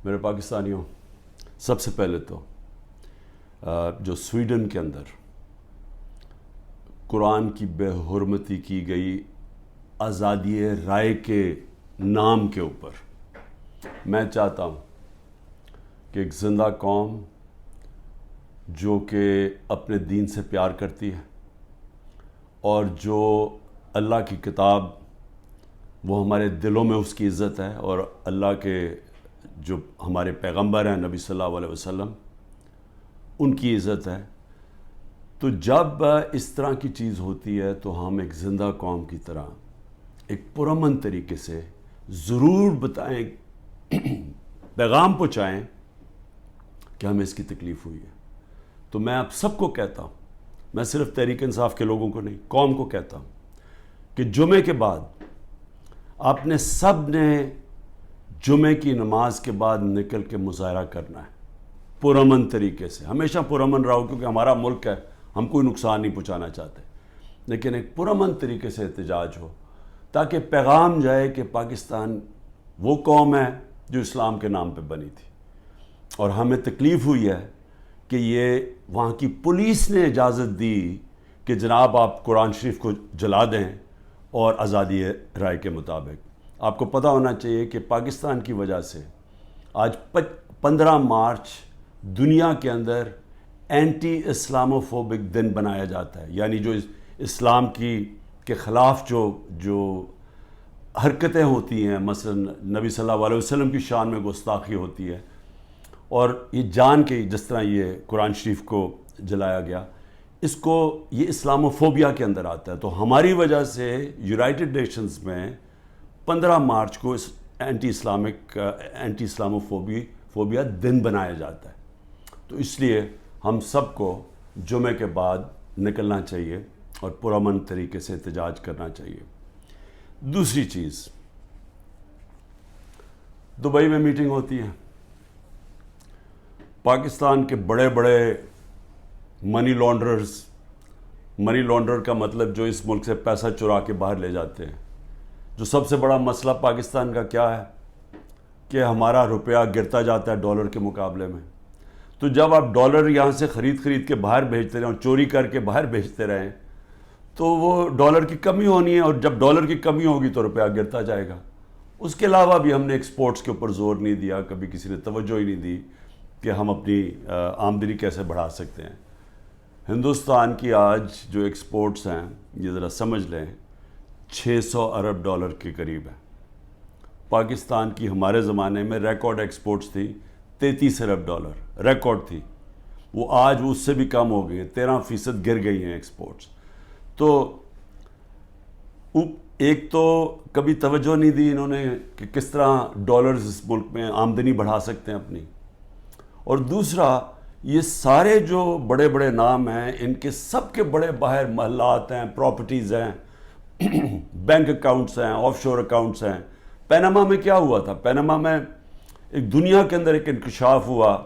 میرے پاکستانیوں، سب سے پہلے تو جو سویڈن کے اندر قرآن کی بے حرمتی کی گئی آزادی رائے کے نام کے اوپر، میں چاہتا ہوں کہ ایک زندہ قوم جو کہ اپنے دین سے پیار کرتی ہے اور جو اللہ کی کتاب، وہ ہمارے دلوں میں اس کی عزت ہے، اور اللہ کے جو ہمارے پیغمبر ہیں نبی صلی اللہ علیہ وسلم، ان کی عزت ہے، تو جب اس طرح کی چیز ہوتی ہے تو ہم ایک زندہ قوم کی طرح ایک پرامن طریقے سے ضرور بتائیں، پیغام پہنچائیں کہ ہمیں اس کی تکلیف ہوئی ہے۔ تو میں آپ سب کو کہتا ہوں، میں صرف تحریک انصاف کے لوگوں کو نہیں، قوم کو کہتا ہوں کہ جمعے کے بعد آپ نے سب نے جمعے کی نماز کے بعد نکل کے مظاہرہ کرنا ہے پرامن طریقے سے۔ ہمیشہ پرامن رہو، کیونکہ ہمارا ملک ہے، ہم کوئی نقصان نہیں پہنچانا چاہتے، لیکن ایک پرامن طریقے سے احتجاج ہو تاکہ پیغام جائے کہ پاکستان وہ قوم ہے جو اسلام کے نام پہ بنی تھی، اور ہمیں تکلیف ہوئی ہے کہ یہ وہاں کی پولیس نے اجازت دی کہ جناب آپ قرآن شریف کو جلا دیں، اور آزادی رائے کے مطابق آپ کو پتہ ہونا چاہیے کہ پاکستان کی وجہ سے آج 15 مارچ دنیا کے اندر اینٹی اسلاموفوبک دن بنایا جاتا ہے، یعنی جو اسلام کے خلاف جو حرکتیں ہوتی ہیں، مثلا نبی صلی اللہ علیہ وسلم کی شان میں گستاخی ہوتی ہے، اور یہ جان کے جس طرح یہ قرآن شریف کو جلایا گیا، اس کو یہ اسلاموفوبیا کے اندر آتا ہے۔ تو ہماری وجہ سے یونائٹڈ نیشنز میں 15 مارچ کو اس اینٹی اسلاموفوبیا دن بنایا جاتا ہے۔ تو اس لیے ہم سب کو جمعے کے بعد نکلنا چاہیے اور پرامن طریقے سے احتجاج کرنا چاہیے۔ دوسری چیز، دبئی میں میٹنگ ہوتی ہے، پاکستان کے بڑے بڑے منی لانڈرر کا مطلب جو اس ملک سے پیسہ چرا کے باہر لے جاتے ہیں۔ جو سب سے بڑا مسئلہ پاکستان کا کیا ہے کہ ہمارا روپیہ گرتا جاتا ہے ڈالر کے مقابلے میں۔ تو جب آپ ڈالر یہاں سے خرید کے باہر بھیجتے رہیں اور چوری کر کے باہر بھیجتے رہیں تو وہ ڈالر کی کمی ہونی ہے، اور جب ڈالر کی کمی ہوگی تو روپیہ گرتا جائے گا۔ اس کے علاوہ بھی ہم نے ایکسپورٹس کے اوپر زور نہیں دیا، کبھی کسی نے توجہ ہی نہیں دی کہ ہم اپنی آمدنی کیسے بڑھا سکتے ہیں۔ ہندوستان کی آج جو ایکسپورٹس ہیں، یہ ذرا سمجھ لیں، 600 ارب ڈالر کے قریب ہے۔ پاکستان کی ہمارے زمانے میں ریکارڈ ایکسپورٹس تھی 33 ارب ڈالر، ریکارڈ تھی، وہ آج اس سے بھی کم ہو گئی ہیں، 13% گر گئی ہیں ایکسپورٹس۔ تو ایک تو کبھی توجہ نہیں دی انہوں نے کہ کس طرح ڈالرز اس ملک میں آمدنی بڑھا سکتے ہیں اپنی، اور دوسرا یہ سارے جو بڑے بڑے نام ہیں، ان کے سب کے بڑے باہر محلات ہیں، پراپرٹیز ہیں، بینک اکاؤنٹس ہیں، آف شور اکاؤنٹس ہیں۔ پیناما میں کیا ہوا تھا؟ پیناما میں ایک دنیا کے اندر ایک انکشاف ہوا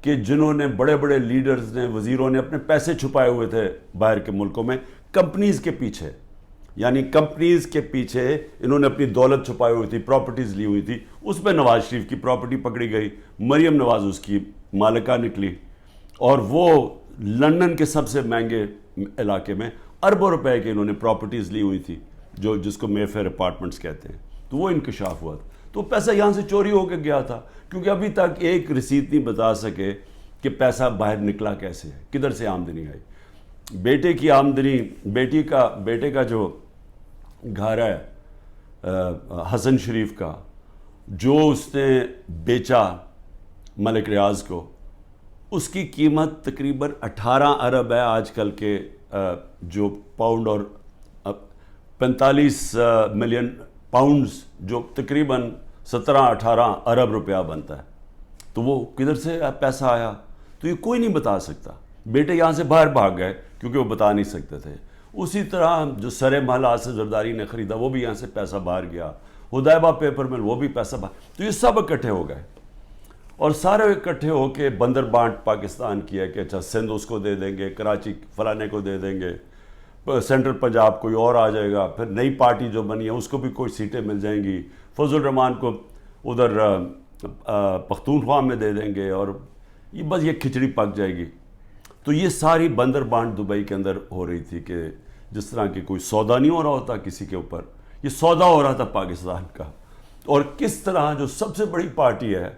کہ جنہوں نے بڑے بڑے لیڈرز نے، وزیروں نے اپنے پیسے چھپائے ہوئے تھے باہر کے ملکوں میں کمپنیز کے پیچھے، یعنی کمپنیز کے پیچھے انہوں نے اپنی دولت چھپائی ہوئی تھی، پراپرٹیز لی ہوئی تھی۔ اس میں نواز شریف کی پراپرٹی پکڑی گئی، مریم نواز اس کی مالکہ نکلی، اور وہ لندن کے سب سے مہنگے علاقے میں اربوں روپے کے انہوں نے پراپرٹیز لی ہوئی تھی، جس کو مے فیئر اپارٹمنٹس کہتے ہیں۔ تو وہ انکشاف ہوا تھا، تو پیسہ یہاں سے چوری ہو کے گیا تھا، کیونکہ ابھی تک ایک رسید نہیں بتا سکے کہ پیسہ باہر نکلا کیسے ہے، کدھر سے آمدنی آئی۔ بیٹے کی آمدنی، بیٹے کا جو گھر ہے حسن شریف کا، جو اس نے بیچا ملک ریاض کو، اس کی قیمت تقریباً 18 ارب ہے آج کل کے جو پاؤنڈ، اور 45 ملین پاؤنڈز، جو تقریباً 17-18 ارب روپیہ بنتا ہے۔ تو وہ کدھر سے پیسہ آیا؟ تو یہ کوئی نہیں بتا سکتا۔ بیٹے یہاں سے باہر بھاگ گئے کیونکہ وہ بتا نہیں سکتے تھے۔ اسی طرح جو سرے محل آصف زرداری نے خریدا، وہ بھی یہاں سے پیسہ باہر گیا، حدیبہ پیپر مل، وہ بھی پیسہ باہر۔ تو یہ سب اکٹھے ہو گئے، اور سارے اکٹھے ہو کے بندر بانٹ پاکستان کی ہے کہ اچھا سندھ اس کو دے دیں گے، کراچی فلانے کو دے دیں گے، سینٹرل پنجاب کوئی اور آ جائے گا، پھر نئی پارٹی جو بنی ہے اس کو بھی کوئی سیٹیں مل جائیں گی، فضل الرحمان کو ادھر پختونخوا میں دے دیں گے اور یہ بس یہ کھچڑی پک جائے گی. تو یہ ساری بندر بانٹ دبئی کے اندر ہو رہی تھی کہ جس طرح کہ کوئی سودا نہیں ہو رہا ہوتا کسی کے اوپر, یہ سودا ہو رہا تھا پاکستان کا. اور کس طرح جو سب سے بڑی پارٹی ہے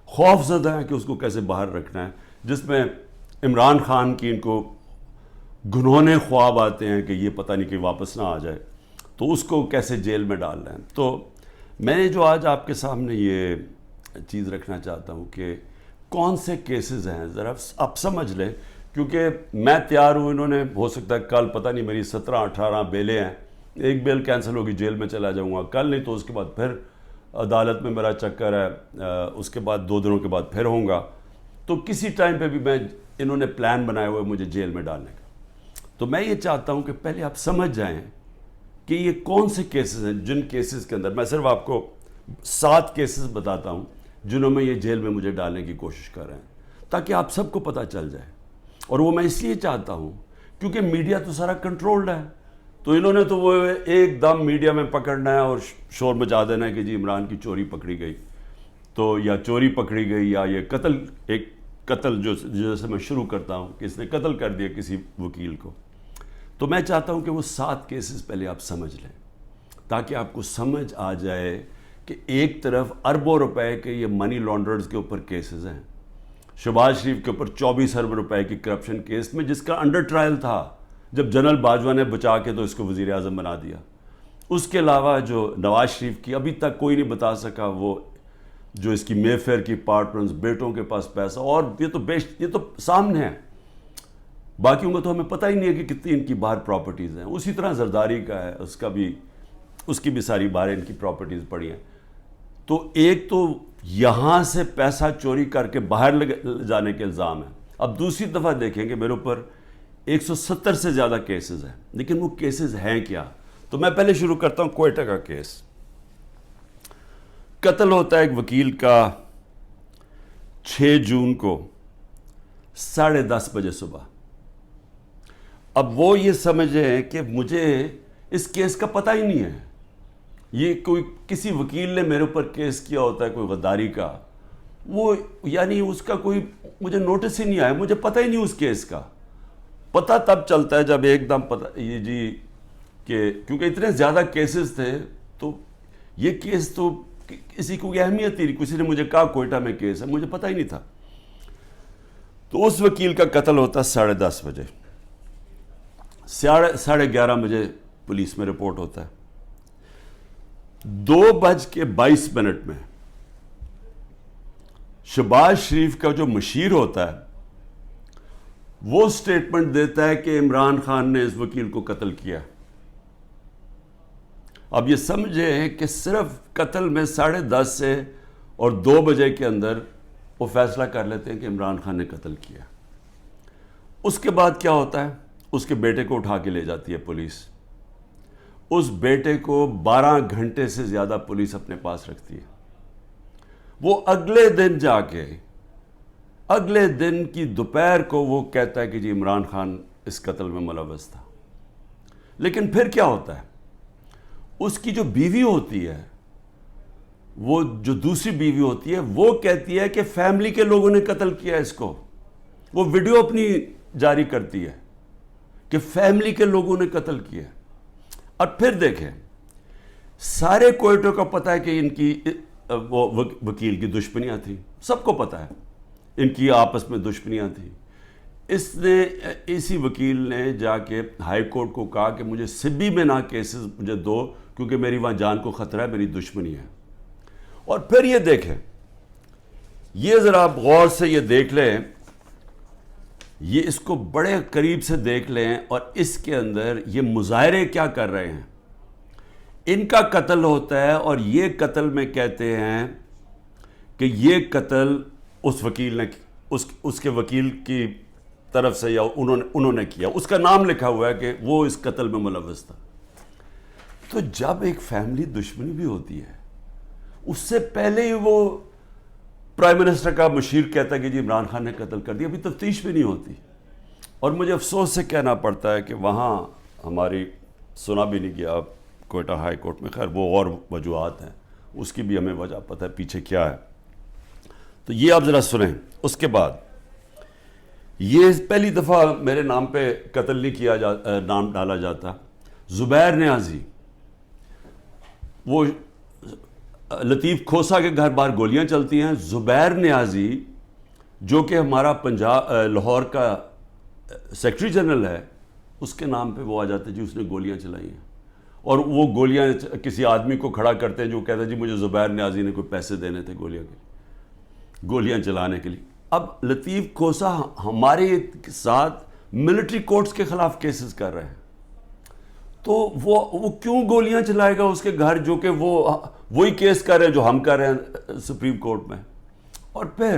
خوف زدہ ہے کہ اس کو کیسے باہر رکھنا ہے, جس میں عمران خان کی ان کو گنہونے خواب آتے ہیں کہ یہ پتہ نہیں کہ واپس نہ آ جائے, تو اس کو کیسے جیل میں ڈال رہے ہیں. تو میں نے جو آج آپ کے سامنے یہ چیز رکھنا چاہتا ہوں کہ کون سے کیسز ہیں, ذرا آپ سمجھ لیں, کیونکہ میں تیار ہوں, انہوں نے ہو سکتا ہے کل پتہ نہیں میری 17-18 بیلیں ہیں, ایک بیل کینسل ہوگی جیل میں چلا جاؤں گا کل, نہیں تو اس کے بعد پھر عدالت میں میرا چکر ہے, اس کے بعد 2 دنوں کے بعد پھر ہوں گا. تو کسی ٹائم پہ بھی انہوں نے پلان بنایا ہوا ہے مجھے جیل میں ڈالنے کا. تو میں یہ چاہتا ہوں کہ پہلے آپ سمجھ جائیں کہ یہ کون سے کیسز ہیں جن کیسز کے اندر میں صرف آپ کو 7 کیسز بتاتا ہوں جنہوں میں یہ جیل میں مجھے ڈالنے کی کوشش کر رہے ہیں, تاکہ آپ سب کو پتہ چل جائے. اور وہ میں اس لیے چاہتا ہوں کیونکہ میڈیا تو سارا کنٹرولڈ ہے, تو انہوں نے تو وہ ایک دم میڈیا میں پکڑنا ہے اور شور مچا دینا ہے کہ جی عمران کی چوری پکڑی گئی, تو یا چوری پکڑی گئی, یا یہ ایک قتل جو جیسے میں شروع کرتا ہوں کہ اس نے قتل کر دیا کسی وکیل کو. تو میں چاہتا ہوں کہ وہ 7 کیسز پہلے آپ سمجھ لیں تاکہ آپ کو سمجھ آ جائے کہ ایک طرف اربوں روپے کے یہ منی لانڈررز کے اوپر کیسز ہیں, شہباز شریف کے اوپر 24 ارب روپے کی کرپشن کیس میں جس کا انڈر ٹرائل تھا جب جنرل باجوہ نے بچا کے تو اس کو وزیر اعظم بنا دیا. اس کے علاوہ جو نواز شریف کی ابھی تک کوئی نہیں بتا سکا وہ جو اس کی مے فیئر کی اپارٹمنٹس, بیٹوں کے پاس پیسہ, اور یہ تو سامنے ہے, باقیوں کا تو ہمیں پتہ ہی نہیں ہے کہ کتنی ان کی باہر پراپرٹیز ہیں. اسی طرح زرداری کا ہے, اس کی بھی ساری باہر ان کی پراپرٹیز پڑی ہیں. تو ایک تو یہاں سے پیسہ چوری کر کے باہر لے جانے کے الزام ہے. اب دوسری دفعہ دیکھیں کہ میرے اوپر 170 سے زیادہ کیسز ہیں, لیکن وہ کیسز ہیں کیا؟ تو میں پہلے شروع کرتا ہوں کوئٹہ کا کیس. قتل ہوتا ہے ایک وکیل کا 6 جون کو 10:30 بجے صبح. اب وہ یہ سمجھیں کہ مجھے اس کیس کا پتہ ہی نہیں ہے, یہ کوئی کسی وکیل نے میرے اوپر کیس کیا ہوتا ہے کوئی غداری کا, وہ یعنی اس کا کوئی مجھے نوٹس ہی نہیں آیا, مجھے پتہ ہی نہیں اس کیس کا. پتہ تب چلتا ہے جب ایک دم پتہ یہ جی کہ کیونکہ اتنے زیادہ کیسز تھے, تو یہ کیس تو کسی کو اہمیت ہی نہیں, کسی نے مجھے کہا کوئٹہ میں کیس ہے, مجھے پتہ ہی نہیں تھا. تو اس وکیل کا قتل ہوتا 10:30 بجے, 11:30 بجے پولیس میں رپورٹ ہوتا ہے. 2:22 میں شہباز شریف کا جو مشیر ہوتا ہے وہ سٹیٹمنٹ دیتا ہے کہ عمران خان نے اس وکیل کو قتل کیا. اب یہ سمجھیں کہ صرف قتل میں 10:30 سے اور 2 بجے کے اندر وہ فیصلہ کر لیتے ہیں کہ عمران خان نے قتل کیا. اس کے بعد کیا ہوتا ہے, اس کے بیٹے کو اٹھا کے لے جاتی ہے پولیس. اس بیٹے کو 12 گھنٹے سے زیادہ پولیس اپنے پاس رکھتی ہے. وہ اگلے دن جا کے اگلے دن کی دوپہر کو وہ کہتا ہے کہ جی عمران خان اس قتل میں ملوث تھا. لیکن پھر کیا ہوتا ہے, اس کی جو بیوی ہوتی ہے, وہ جو دوسری بیوی ہوتی ہے, وہ کہتی ہے کہ فیملی کے لوگوں نے قتل کیا اس کو. وہ ویڈیو اپنی جاری کرتی ہے کہ فیملی کے لوگوں نے قتل کیا. اور پھر دیکھیں, سارے کوئٹوں کو پتہ ہے کہ ان کی وہ وکیل کی دشمنیاں تھیں, سب کو پتہ ہے ان کی آپس میں دشمنیاں تھیں. اسی وکیل نے جا کے ہائی کورٹ کو کہا کہ مجھے سبی میں نہ کیسز مجھے دو, کیونکہ میری وہاں جان کو خطرہ ہے, میری دشمنی ہے. اور پھر یہ دیکھیں, یہ ذرا آپ غور سے یہ دیکھ لیں, یہ اس کو بڑے قریب سے دیکھ لیں, اور اس کے اندر یہ مظاہرے کیا کر رہے ہیں. ان کا قتل ہوتا ہے اور یہ قتل میں کہتے ہیں کہ یہ قتل اس وکیل نے اس کے وکیل کی طرف سے یا انہوں نے کیا. اس کا نام لکھا ہوا ہے کہ وہ اس قتل میں ملوث تھا. تو جب ایک فیملی دشمنی بھی ہوتی ہے, اس سے پہلے ہی وہ پرائم منسٹر کا مشیر کہتا ہے کہ جی عمران خان نے قتل کر دیا, ابھی تفتیش بھی نہیں ہوتی. اور مجھے افسوس سے کہنا پڑتا ہے کہ وہاں ہماری سنا بھی نہیں گیا کوئٹہ ہائی کورٹ میں. خیر وہ اور وجوہات ہیں, اس کی بھی ہمیں وجہ پتہ ہے پیچھے کیا ہے. تو یہ آپ ذرا سنیں. اس کے بعد یہ پہلی دفعہ میرے نام پہ قتل نہیں کیا نام ڈالا جاتا. زبیر نیازی، وہ لطیف کھوسا کے گھر باہر گولیاں چلتی ہیں. زبیر نیازی جو کہ ہمارا لاہور کا سیکرٹری جنرل ہے، اس کے نام پہ وہ آ جاتے جی اس نے گولیاں چلائی ہیں. اور وہ گولیاں کسی آدمی کو کھڑا کرتے ہیں جو کہتا ہے جی مجھے زبیر نیازی نے کوئی پیسے دینے تھے گولیاں چلانے کے لیے. اب لطیف کھوسا ہمارے ساتھ ملٹری کورٹس کے خلاف کیسز کر رہے ہیں، تو وہ کیوں گولیاں چلائے گا اس کے گھر، جو کہ وہی کیس کر رہے ہیں جو ہم کر رہے ہیں سپریم کورٹ میں. اور پھر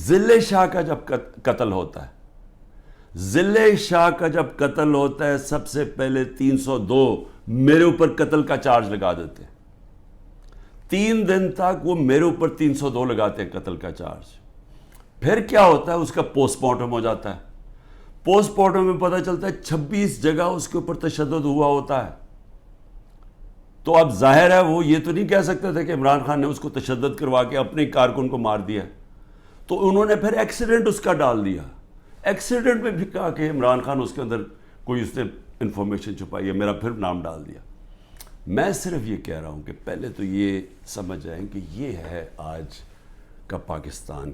ضلع شاہ کا جب قتل ہوتا ہے، ضلع شاہ کا جب قتل ہوتا ہے، سب سے پہلے 302 میرے اوپر قتل کا چارج لگا دیتے ہیں. 3 دن تک وہ میرے اوپر 302 لگاتے ہیں قتل کا چارج. پھر کیا ہوتا ہے، اس کا پوسٹ مارٹم ہو جاتا ہے. پوسٹ مارٹم میں پتہ چلتا ہے 26 جگہ اس کے اوپر تشدد ہوا ہوتا ہے. تو اب ظاہر ہے وہ یہ تو نہیں کہہ سکتے تھے کہ عمران خان نے اس کو تشدد کروا کے اپنے کارکن کو مار دیا. تو انہوں نے پھر ایکسیڈنٹ اس کا ڈال دیا. ایکسیڈنٹ میں بھی کہا کہ عمران خان اس کے اندر کوئی اس نے انفارمیشن چھپائی ہے، میرا پھر نام ڈال دیا. میں صرف یہ کہہ رہا ہوں کہ پہلے تو یہ سمجھ جائیں کہ یہ ہے آج کا پاکستان.